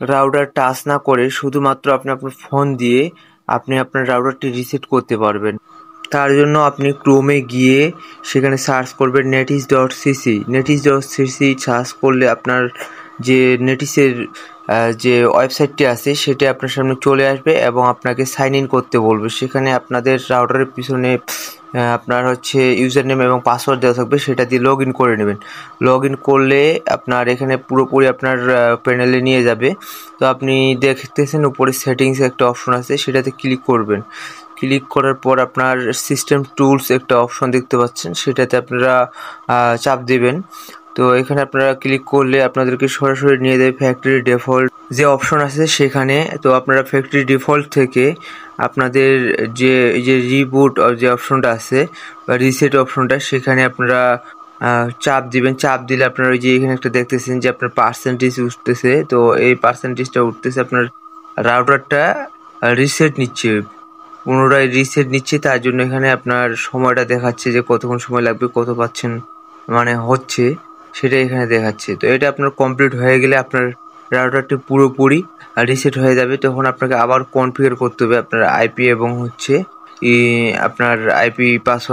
Router touch না করে শুধুমাত্র আপনি আপনার ফোন দিয়ে আপনি আপনার রাউটারটি রিসেট করতে পারবেন। তার জন্য আপনি ক্রোমে গিয়ে সেখানে সার্চ করবেন netis.cc। netis.cc সার্চ করলে আপনার যে নেটিসের যে ওয়েবসাইটটি আছে সেটা আপনার সামনে চলে আসবে এবং আপনাকে সাইন ইন করতে বলবে। সেখানে আপনাদের রাউটারের পিছনে আপনার হচ্ছে ইউজার নেম এবং পাসওয়ার্ড দেওয়া থাকবে, সেটা দিয়ে লগ ইন করে নেবেন। লগ ইন করলে আপনার এখানে পুরোপুরি আপনার প্যানেলে নিয়ে যাবে। তো আপনি দেখতেছেন উপরে সেটিংস একটা অপশন আছে, সেটাতে ক্লিক করবেন। ক্লিক করার পর আপনার সিস্টেম টুলস একটা অপশন দেখতে পাচ্ছেন, সেটাতে আপনারা চাপ দেবেন। তো এখানে আপনারা ক্লিক করলে আপনাদেরকে সরাসরি নিয়ে যাবে ফ্যাক্টরি ডিফল্ট যে অপশন আছে সেখানে। তো আপনারা ফ্যাক্টরি ডিফল্ট থেকে আপনাদের যে রিবুট যে অপশনটা আছে বা রিসেট অপশনটা, সেখানে আপনারা চাপ দিবেন। চাপ দিলে আপনারা ওই যে এখানে একটা দেখতেছেন যে আপনার পার্সেন্টেজ উঠতেছে। তো এই পার্সেন্টেজটা উঠতেছে, আপনার রাউটারটা রিসেট নিচ্ছে, পুনরায় রিসেট নিচ্ছে। তার জন্য এখানে আপনার সময়টা দেখাচ্ছে যে কতক্ষণ সময় লাগবে, কত পাচ্ছেন মানে হচ্ছে সেটা এখানে দেখাচ্ছে। তো এটা আপনার কমপ্লিট হয়ে গেলে আপনার রাউটারটি পুরোপুরি রিসেট হয়ে যাবে। তখন আপনাকে আবার কনফিগার করতে হবে আপনার আইপি এবং হচ্ছে আপনার আইপি পাসওয়ার্ড।